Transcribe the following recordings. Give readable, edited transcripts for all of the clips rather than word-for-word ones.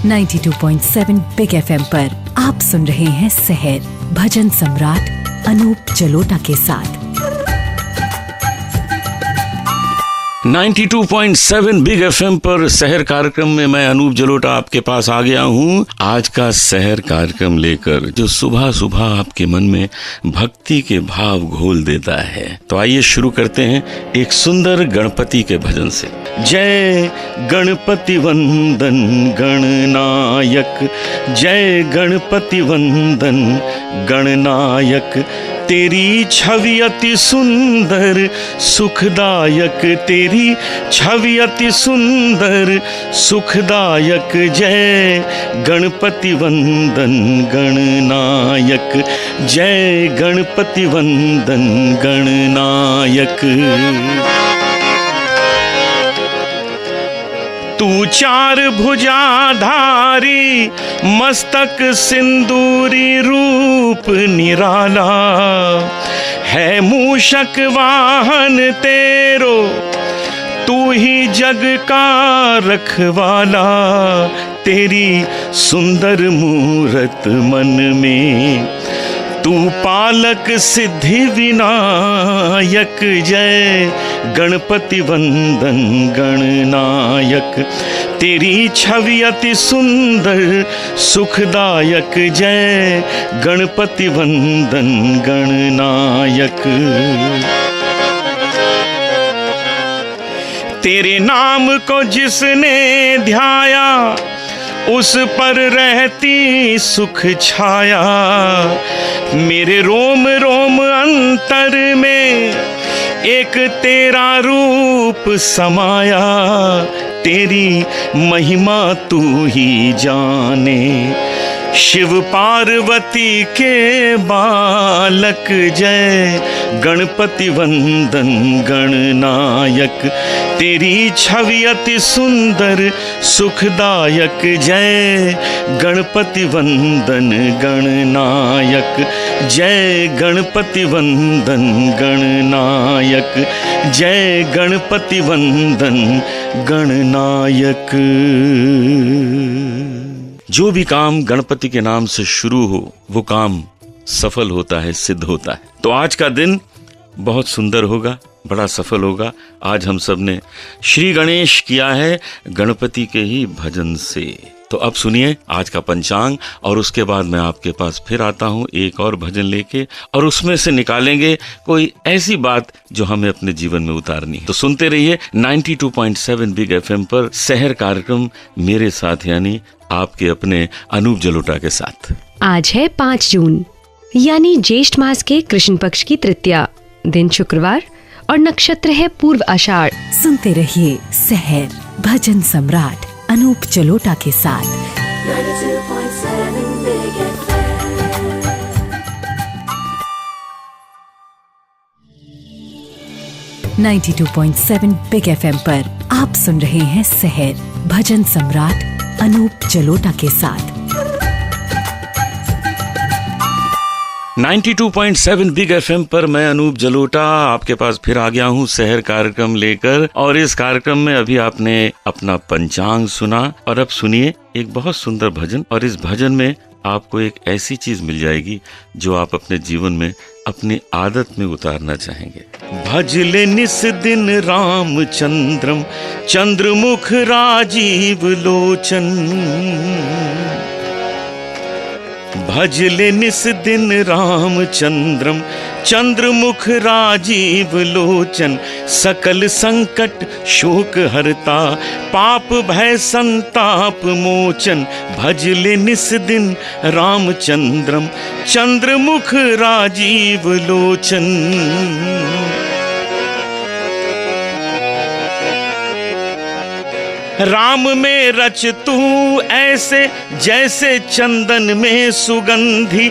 92.7 big FM पर आप सुन रहे हैं सहर भजन सम्राट अनूप जलोटा के साथ। 92.7 बिग एफएम पर शहर कार्यक्रम में मैं अनूप जलोटा आपके पास आ गया हूँ। आज का शहर कार्यक्रम लेकर जो सुबह सुबह आपके मन में भक्ति के भाव घोल देता है। तो आइए शुरू करते हैं एक सुंदर गणपति के भजन से। जय गणपति वंदन गणनायक, जय गणपति वंदन गणनायक, तेरी छवि अति सुंदर सुखदायक, तेरी छवि अति सुंदर सुखदायक, जय गणपति वंदन गणनायक, जय गणपति वंदन गणनायक। तू चार भुजाधारी मस्तक सिंदूरी रूप निराला, है मूषक वाहन तेरो तू ही जग का रखवाला, तेरी सुंदर मूरत मन में तू पालक सिद्धि विनायक, जय गणपति वंदन गणनायक, तेरी छवि अति सुंदर सुखदायक, जय गणपति वंदन गणनायक। तेरे नाम को जिसने ध्याया उस पर रहती सुख छाया, मेरे रोम रोम अंतर में एक तेरा रूप समाया, तेरी महिमा तू ही जाने, शिव पार्वती के बालक, जय गणपति वंदन गणनायक, तेरी छवि अति सुंदर सुखदायक, जय गणपति वंदन गणनायक, जय गणपति वंदन गणनायक, जय गणपति वंदन गणनायक। जो भी काम गणपति के नाम से शुरू हो वो काम सफल होता है, सिद्ध होता है। तो आज का दिन बहुत सुंदर होगा, बड़ा सफल होगा। आज हम सब ने श्री गणेश किया है गणपति के ही भजन से। तो अब सुनिए आज का पंचांग और उसके बाद मैं आपके पास फिर आता हूँ एक और भजन लेके, और उसमें से निकालेंगे कोई ऐसी बात जो हमें अपने जीवन में उतारनी है। तो सुनते रहिए 92.7 बिग एफएम पर शहर कार्यक्रम मेरे साथ, यानी आपके अपने अनूप जलोटा के साथ। आज है 5 जून यानी ज्येष्ठ मास के कृष्ण पक्ष की तृतीया, दिन शुक्रवार और नक्षत्र है पूर्व आषाढ़। सुनते रहिए शहर भजन सम्राट अनूप जलोटा के साथ। 92.7 बिग एफएम पर आप सुन रहे हैं शहर भजन सम्राट अनूप जलोटा के साथ। 92.7 बिग एफएम पर मैं अनूप जलोटा आपके पास फिर आ गया हूँ शहर कार्यक्रम लेकर। और इस कार्यक्रम में अभी आपने अपना पंचांग सुना, और अब सुनिए एक बहुत सुंदर भजन। और इस भजन में आपको एक ऐसी चीज मिल जाएगी जो आप अपने जीवन में अपनी आदत में उतारना चाहेंगे। भजले निस दिन रामचंद्रम चंद्रमुख राजीव लोचन, भजले निस दिन रामचंद्रम चंद्रमुख राजीव लोचन, सकल संकट शोक हरता पाप भय संताप मोचन, भजले निस दिन रामचंद्रम चंद्रमुख राजीव लोचन। राम में रच तू ऐसे जैसे चंदन में सुगंधी,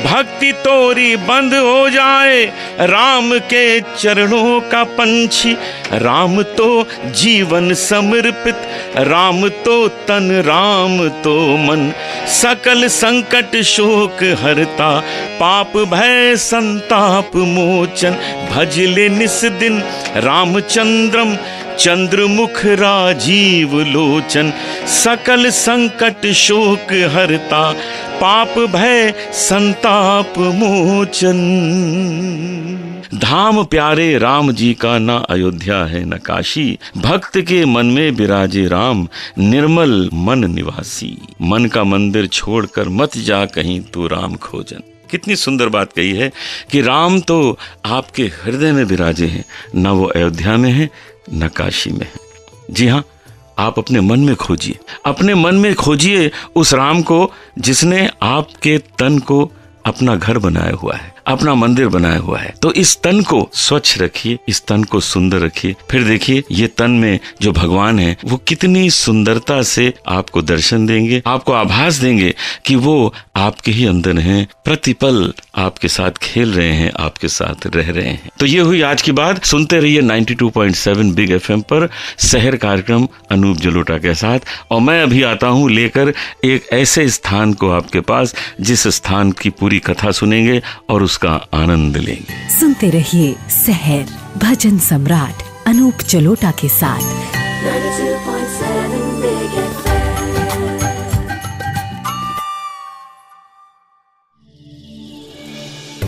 भक्ति तोरी बंद हो जाए राम के चरणों का पंछी। राम तो जीवन समर्पित, राम तो तन, राम तो मन, सकल संकट शोक हरता पाप भय संताप मोचन, भजले निस दिन रामचंद्रम चंद्रमुख राजीव लोचन, सकल संकट शोक हरता, पाप भय संताप मोचन। धाम प्यारे राम जी का, ना अयोध्या है न काशी, भक्त के मन में विराजे राम, निर्मल मन निवासी। मन का मंदिर छोड़कर मत जा कहीं तू राम खोजन। कितनी सुंदर बात कही है कि राम तो आपके हृदय में विराजे हैं, न वो अयोध्या में है न काशी में है। जी हाँ, आप अपने मन में खोजिए, अपने मन में खोजिए उस राम को जिसने आपके तन को अपना घर बनाया हुआ है, अपना मंदिर बनाया हुआ है। तो इस तन को स्वच्छ रखिए, इस तन को सुंदर रखिए। फिर देखिए ये तन में जो भगवान है वो कितनी सुंदरता से आपको दर्शन देंगे, आपको आभास देंगे कि वो आपके ही अंदर हैं, प्रतिपल आपके साथ खेल रहे हैं, आपके साथ रह रहे हैं। तो ये हुई आज की बात। सुनते रहिए 92.7 बिग FM पर शहर कार्यक्रम अनूप जलोटा के साथ। और मैं अभी आता हूँ लेकर एक ऐसे स्थान को आपके पास जिस स्थान की पूरी कथा सुनेंगे और उसका आनंद लेंगे। सुनते रहिए शहर भजन सम्राट अनूप जलोटा के साथ।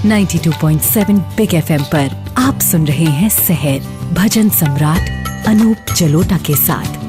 92.7 बिग FM पर आप सुन रहे हैं शहर भजन सम्राट अनूप जलोटा के साथ।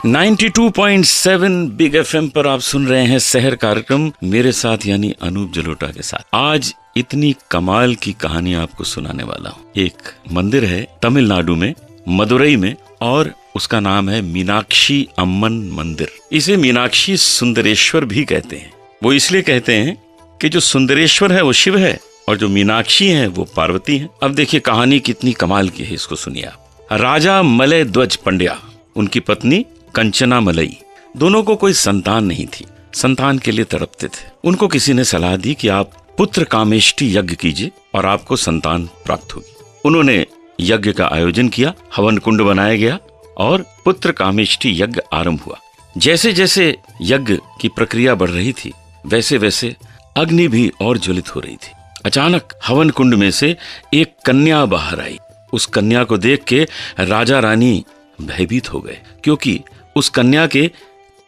92.7 बिग FM पर आप सुन रहे हैं शहर कार्यक्रम मेरे साथ यानी अनूप जलोटा के साथ। आज इतनी कमाल की कहानी आपको सुनाने वाला हूँ। एक मंदिर है तमिलनाडु में, मदुरई में, और उसका नाम है मीनाक्षी अम्मन मंदिर। इसे मीनाक्षी सुंदरेश्वर भी कहते हैं। वो इसलिए कहते हैं कि जो सुंदरेश्वर है वो शिव है और जो मीनाक्षी है वो पार्वती है। अब देखिए कहानी कितनी कमाल की है, इसको सुनिए आप। राजा मलय ध्वज पंड्या, उनकी पत्नी कंचना मलई, दोनों को कोई संतान नहीं थी, संतान के लिए तड़पते थे। उनको किसी ने सलाह दी कि आप पुत्र कामेष्टि यज्ञ कीजिए और आपको संतान प्राप्त होगी। उन्होंने यज्ञ का आयोजन किया, हवन कुंड बनाया गया और पुत्र कामेष्टि यज्ञ आरंभ हुआ। जैसे जैसे यज्ञ की प्रक्रिया बढ़ रही थी वैसे वैसे अग्नि भी और ज्वलित हो रही थी। अचानक हवन कुंड में से एक कन्या बाहर आई। उस कन्या को देख के राजा रानी भयभीत हो गए क्योंकि उस कन्या के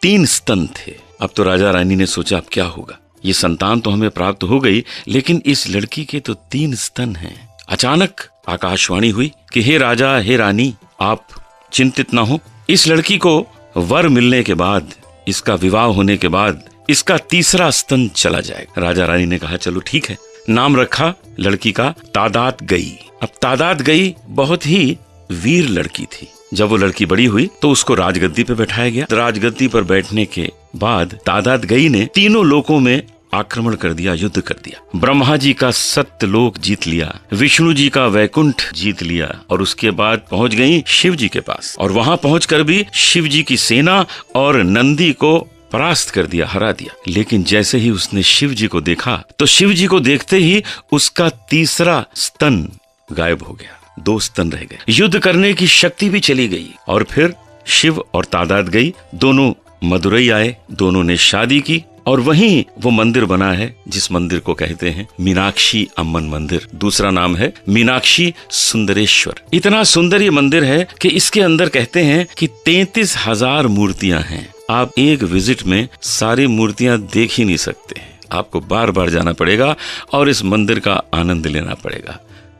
3 स्तन थे। अब तो राजा रानी ने सोचा अब क्या होगा, ये संतान तो हमें प्राप्त हो गई लेकिन इस लड़की के तो 3 स्तन हैं। अचानक आकाशवाणी हुई कि हे राजा, हे रानी, आप चिंतित ना हो, इस लड़की को वर मिलने के बाद, इसका विवाह होने के बाद इसका 3रा स्तन चला जाएगा। राजा रानी ने कहा चलो ठीक है। नाम रखा लड़की का तादात गई। अब तादात गई बहुत ही वीर लड़की थी। जब वो लड़की बड़ी हुई तो उसको राजगद्दी पे बैठाया गया। राजगद्दी पर बैठने के बाद तादात गई ने तीनों लोकों में आक्रमण कर दिया, युद्ध कर दिया। ब्रह्मा जी का सत्यलोक जीत लिया, विष्णु जी का वैकुंठ जीत लिया और उसके बाद पहुंच गई शिव जी के पास। और वहां पहुंचकर भी शिव जी की सेना और नंदी को परास्त कर दिया, हरा दिया। लेकिन जैसे ही उसने शिव जी को देखा तो शिव जी को देखते ही उसका 3रा स्तन गायब हो गया, 2 स्तन रह गए। युद्ध करने की शक्ति भी चली गई। और फिर शिव और तादात गई दोनों मदुरई आए, दोनों ने शादी की और वहीं वो मंदिर बना है जिस मंदिर को कहते हैं मीनाक्षी अम्मन मंदिर। दूसरा नाम है मीनाक्षी सुंदरेश्वर। इतना सुंदर ये मंदिर है कि इसके अंदर कहते हैं कि 33,000 मूर्तियां हैं। आप एक विजिट में सारी मूर्तियां देख ही नहीं सकते, आपको बार बार जाना पड़ेगा और इस मंदिर का आनंद लेना पड़ेगा।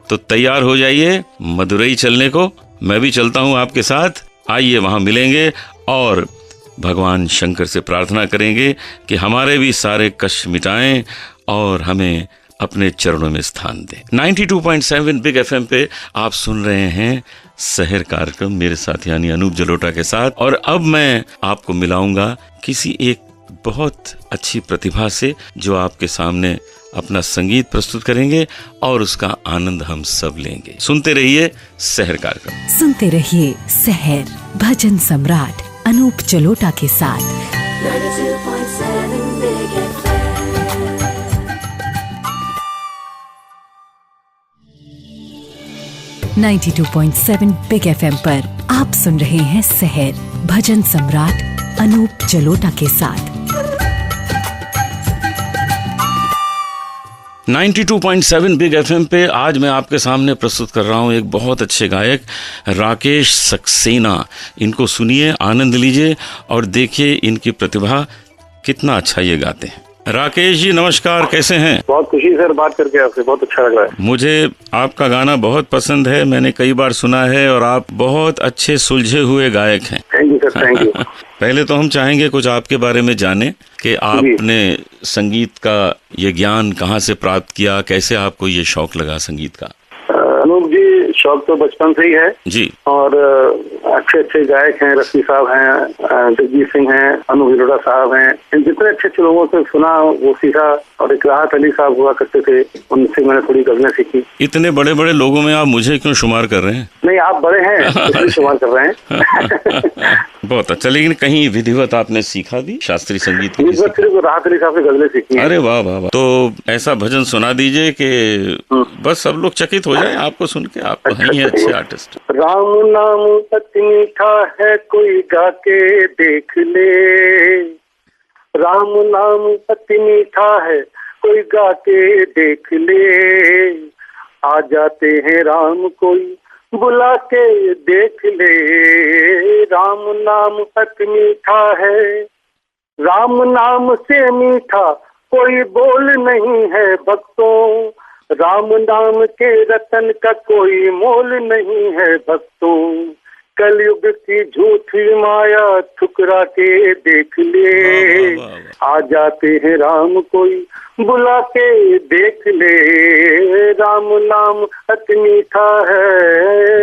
तो तैयार हो जाइए मदुरई चलने को, मैं भी चलता हूं आपके साथ। आइए वहां मिलेंगे और भगवान शंकर से प्रार्थना करेंगे कि हमारे भी सारे कष्ट मिटाएं और हमें अपने चरणों में स्थान दें। 92.7 बिग FM पे आप सुन रहे हैं शहर कार्यक्रम मेरे साथ यानी अनूप जलोटा के साथ। और अब मैं आपको मिलाऊंगा किसी एक बहुत अच्छी प्रतिभा से जो आपके सामने अपना संगीत प्रस्तुत करेंगे और उसका आनंद हम सब लेंगे। सुनते रहिए शहर कार्यक्रम। सुनते रहिए शहर भजन सम्राट अनूप जलोटा के साथ। 92.7 बिग FM। 92.7 बिग FM पर आप सुन रहे हैं शहर भजन सम्राट अनूप जलोटा के साथ। 92.7 बिग एफएम पे आज मैं आपके सामने प्रस्तुत कर रहा हूँ एक बहुत अच्छे गायक राकेश सक्सेना। इनको सुनिए, आनंद लीजिए और देखिए इनकी प्रतिभा, कितना अच्छा ये गाते हैं। राकेश जी नमस्कार, कैसे हैं? बहुत खुशी सर बात करके आपसे, बहुत अच्छा लग रहा है। मुझे आपका गाना बहुत पसंद है, मैंने कई बार सुना है और आप बहुत अच्छे सुलझे हुए गायक हैं। Thank you sir, thank you. पहले तो हम चाहेंगे कुछ आपके बारे में जाने कि आपने संगीत का ये ज्ञान कहाँ से प्राप्त किया, कैसे आपको ये शौक लगा संगीत का? अनूप जी, शौक तो बचपन से ही है जी, और अच्छे अच्छे गायक हैं, रफी साहब हैं, जगजीत सिंह हैं, अनूप जलोटा साहब हैं, इन जितने अच्छे अच्छे लोगों से सुना वो सीखा। और एक राहत अली साहब हुआ करते थे, उनसे मैंने थोड़ी गजलें सीखी। इतने बड़े बड़े लोगों में आप मुझे क्यों शुमार कर रहे हैं? नहीं, आप बड़े हैं इसलिए शुमार कर रहे हैं। बहुत अच्छा। लेकिन कहीं विधिवत आपने सीखा भी शास्त्रीय संगीत की? सिर्फ राहत अली साहब से गजलें सीखी। अरे वाह वाह वाह। तो ऐसा भजन सुना दीजिए कि बस सब लोग चकित हो जाए आपको सुन के। आप तो हैं ही अच्छे आर्टिस्ट। राम नाम अति मीठा है, कोई गा के देख ले। राम नाम अति मीठा है, कोई गा के देख ले। आ जाते हैं राम, कोई बुला के देख ले। राम नाम अति मीठा है, राम नाम से मीठा कोई बोल नहीं है भक्तों। राम नाम के रतन का कोई मोल नहीं है भक्तों। कलयुग की झूठी माया ठुकरा के देख ले। आ जाते हैं राम, कोई बुला के देख ले। राम नाम अति मीठा है।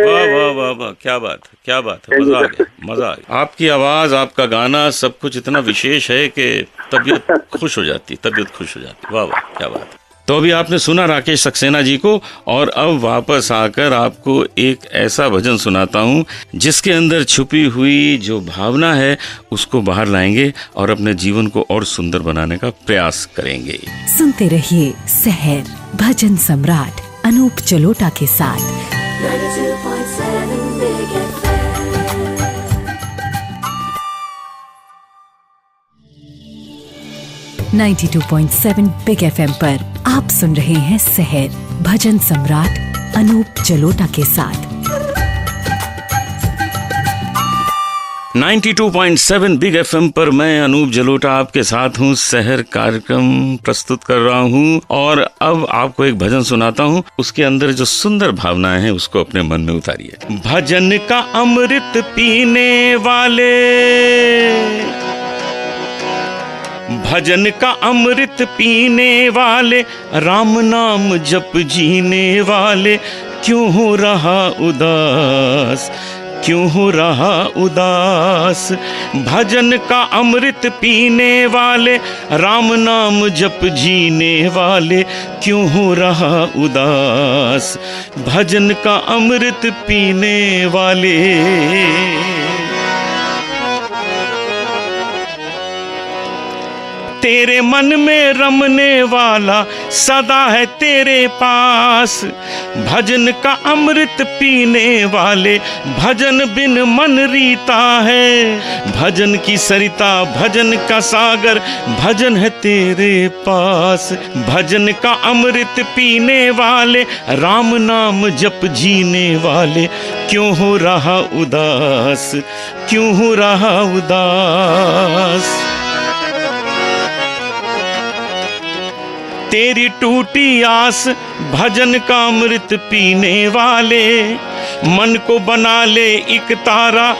वाह वाह वाह वाह, क्या बात है, क्या बात है, मजा आ गया, मजा आ गया। आपकी आवाज, आपका गाना, सब कुछ इतना विशेष है कि तबीयत खुश हो जाती, तबीयत खुश हो जाती। वाह वाह, क्या बात है। तो अभी आपने सुना राकेश सक्सेना जी को, और अब वापस आकर आपको एक ऐसा भजन सुनाता हूँ जिसके अंदर छुपी हुई जो भावना है उसको बाहर लाएंगे और अपने जीवन को और सुंदर बनाने का प्रयास करेंगे। सुनते रहिए सहर भजन सम्राट अनूप जलोटा के साथ। 92.7 बिग एफएम पर आप सुन रहे हैं सहर भजन सम्राट अनूप जलोटा के साथ। 92.7 बिग एफएम पर मैं अनूप जलोटा आपके साथ हूँ, सहर कार्यक्रम प्रस्तुत कर रहा हूँ। और अब आपको एक भजन सुनाता हूँ, उसके अंदर जो सुंदर भावनाएं हैं उसको अपने मन में उतारिए। भजन का अमृत पीने वाले, भजन का अमृत पीने वाले, राम नाम जप जीने वाले, क्यों हो रहा उदास, क्यों हो रहा उदास। भजन का अमृत पीने वाले, राम नाम जप जीने वाले, क्यों हो रहा उदास। भजन का अमृत पीने वाले। तेरे मन में रमने वाला सदा है तेरे पास। भजन का अमृत पीने वाले, भजन बिन मन रीता है। भजन की सरिता, भजन का सागर, भजन है तेरे पास। भजन का अमृत पीने वाले, राम नाम जप जीने वाले, क्यों हो रहा उदास, क्यों हो रहा उदास। तेरी टूटी आस, भजन का अमृत पीने वाले, मन को बना ले एक तारा,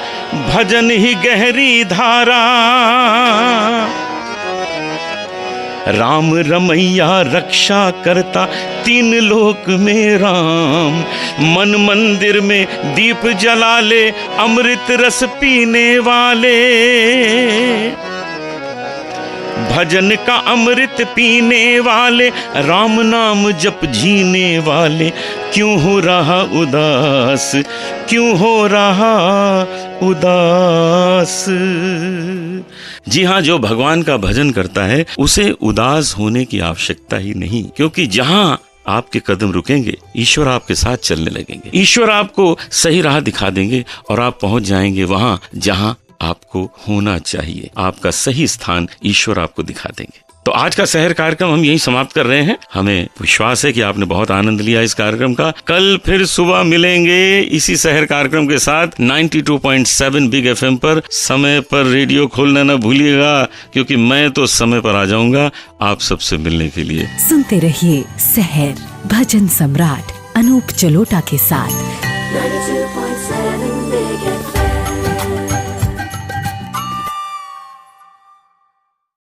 भजन ही गहरी धारा। राम रमैया रक्षा करता, तीन लोक में राम। मन मंदिर में दीप जला ले, अमृत रस पीने वाले। भजन का अमृत पीने वाले, राम नाम जप जीने वाले, क्यों हो रहा उदास, क्यों हो रहा उदास। जी हाँ, जो भगवान का भजन करता है उसे उदास होने की आवश्यकता ही नहीं, क्योंकि जहाँ आपके कदम रुकेंगे ईश्वर आपके साथ चलने लगेंगे। ईश्वर आपको सही राह दिखा देंगे और आप पहुंच जाएंगे वहाँ जहाँ आपको होना चाहिए। आपका सही स्थान ईश्वर आपको दिखा देंगे। तो आज का शहर कार्यक्रम हम यहीं समाप्त कर रहे हैं। हमें विश्वास है कि आपने बहुत आनंद लिया इस कार्यक्रम का। कल फिर सुबह मिलेंगे इसी शहर कार्यक्रम के साथ 92.7 बिग FM पर। समय पर रेडियो खोलना न भूलिएगा, क्योंकि मैं तो समय पर आ जाऊंगा आप सबसे मिलने के लिए। सुनते रहिए शहर भजन सम्राट अनूप जलोटा के साथ।